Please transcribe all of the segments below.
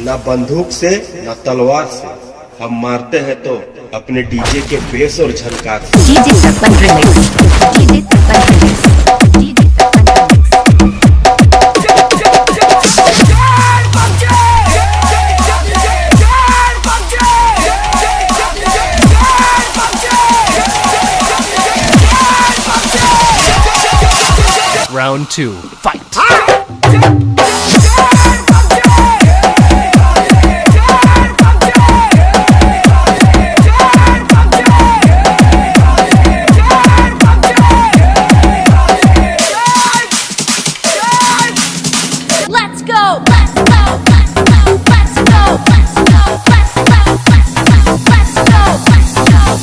ना बंदूक से ना तलवार से, हम मारते हैं तो अपने डीजे के बेस और झनकार से। DJ Tapan remix, DJ Tapan remix, DJ Tapan remix. Round 2, fight!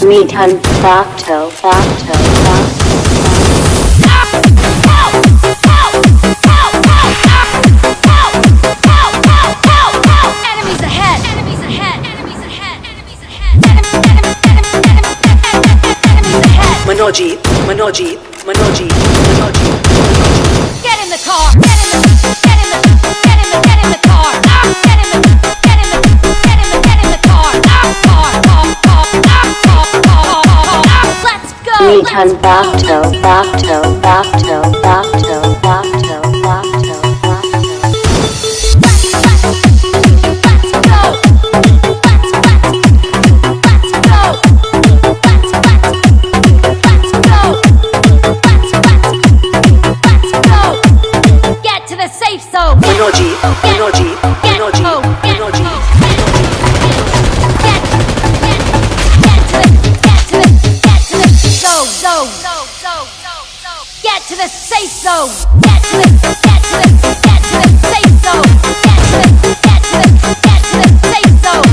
Return facto. Enemies ahead! Enemies ahead! Enemies ahead! Enemies ahead! Enemies ahead! Manojit. Get in the car! Get in the car! Get in the car! Let's go! Return facto. Manojit. Get to the safe zone. Get to the safe zone. Get to the safe zone. Safe zone. Safe zone.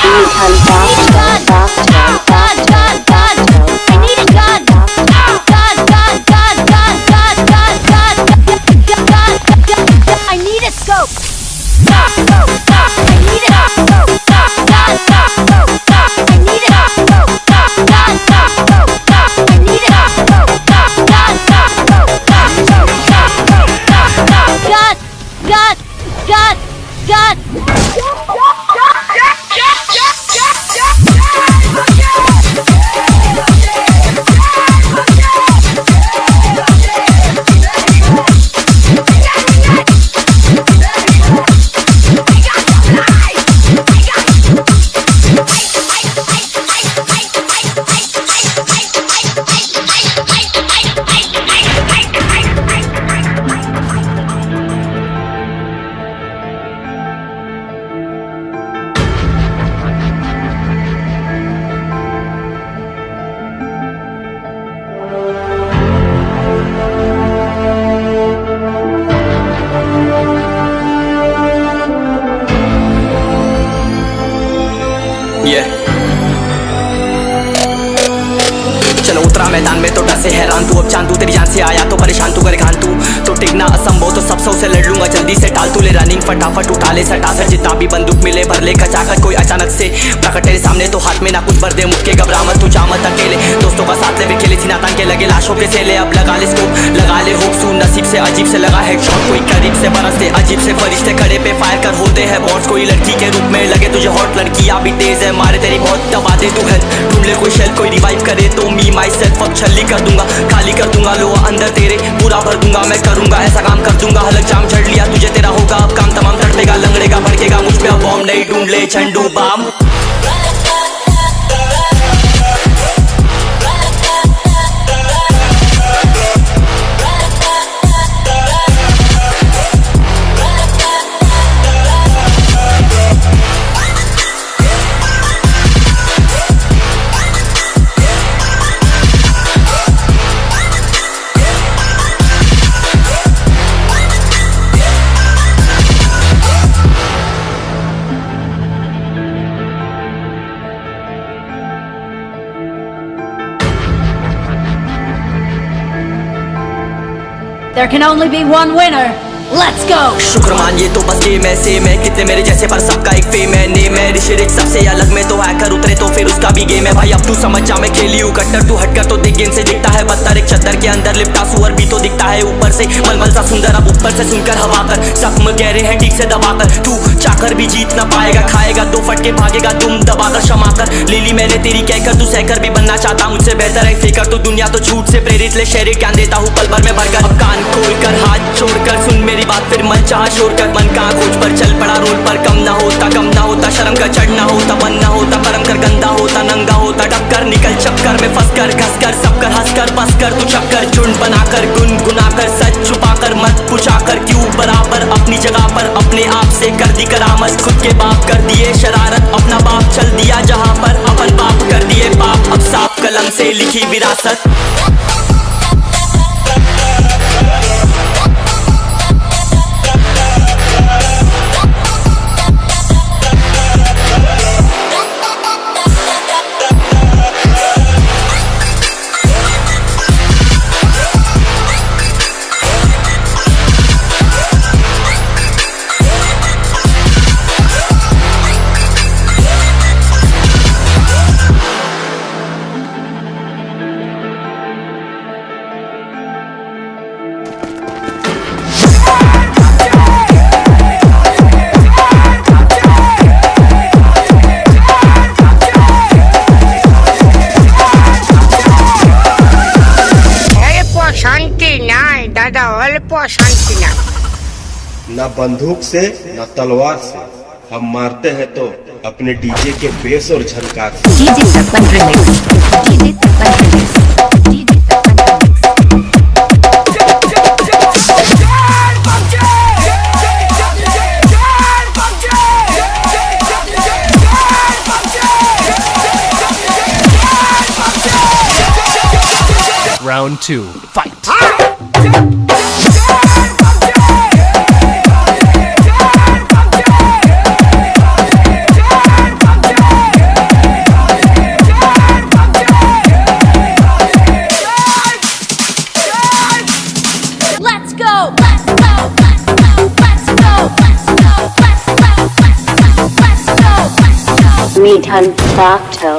Return facto. I need a gun. I need a scope. चलो उतरा मैदान में तो डर से हैरान तू, अब चांद तू तेरी जान से आया तो परेशान तू, करे घान तू तो टिकना असंभव, तो सब से लड़ लूंगा जल्दी से, टाल तू ले रनिंग फटाफट उठा ले सटासट, जितना भी बंदूक मिले भर ले खचाखच, कोई अचानक से प्रकट तेरे सामने तो हाथ में ना कुछ भर दे, मुक्के घबरा मत तू जा मत अकेले, दोस्तों का साथ ले भी खेले सीना तान के लगे लाशों के सेले, अब लगा ले स्कोप लगा ले हुक सू, नसीब से अजीब से लगा हेडशॉट, कोई करीब से बरसते अजीब से फरिश्ते खड़े पे फायर कर होते हैं बॉट्स, कोई लड़की के रूप में लगे तुझे हॉट, लड़की अभी तेज है मारे तेरी बहुत दबा दे तू हेल्थ, ढूंढ ले कोई शेल कोई रिवाइव करे तो मी माई सेल्फ अब छल्ली कर दूंगा, खाली कर दूंगा लो अंदर तेरे पूरा भर दूंगा, मैं करूंगा ऐसा काम कर दूंगा, हलक जाम चढ़ लिया तुझे तेरा होगा अब काम तमाम, तड़पेगा लंगड़ेगा भड़केगा मुझ पे अब बॉम्ब नहीं, ढूंढ ले झंडू balm. There can only be one winner. Let's go. शुक्र मानिए तो बस गेम है सेम है, कितने मेरे जैसे पर सबका एक फेम है, नेम है ऋषि रिच सबसे अलग में तो हैकर उतरे तो फिर उसका भी गेम है भाई। अब तू समझ जा मैं खेली हूँ कट्टर, तू हटकर तो देख गेम से दिखता है बदतर, एक चद्दर के अंदर लिपटा सुअर भी तो दिखता है ऊपर से मलमल सा सुंदर, अब ऊपर से सुनकर हवा कर जख्म गहरे हैं ठीक से दबाकर, तू चाकर भी जीत ना पाएगा, खाएगा दो फटके भागेगा तुम दबाकर क्षमा कर, ले ली मैंने तेरी कहकर तू सहकर भी बनना चाहता मुझसे बेहतर है फेकर, तो दुनिया तो झूठ से प्रेरित ले शहरी ज्ञान देता हूँ पल भर में भरकर, अब कान खोल कर हाथ छोड़कर सुन मेरी बात फिर मन चाह शोर कर, मन का खोज पर चल पड़ा रोल पर, कम ना होता शर्म का चढ़ना होता बन ना होता परम कर गंदा होता नंगा होता टक्कर निकल चक्कर में फंस कर घस कर सब कर हंस कर बस कर तू चक्कर झुंड बनाकर गुनगुनाकर सच छुपाकर मत पूछाकर क्यों बराबर अपनी जगह पर अपने आप से कर दी करामत, खुद के बाप कर दिए शरारत, अपना बाप चल दिया जहां पर अपन बाप कर दिए बाप, अब साफ कलम से लिखी विरासत। दादा अल्प शांति ना। ना बंदूक से ना तलवार से, हम मारते हैं तो अपने डीजे के बेस और झनकार से। DJ Tapan Remix. DJ Tapan Remix. DJ Tapan Remix. Round 2, fight! Let's go. Let's go. Let's go. Let's go. Let's go. Let's go. Let's go. Let's go. Let's go. Meet Facto.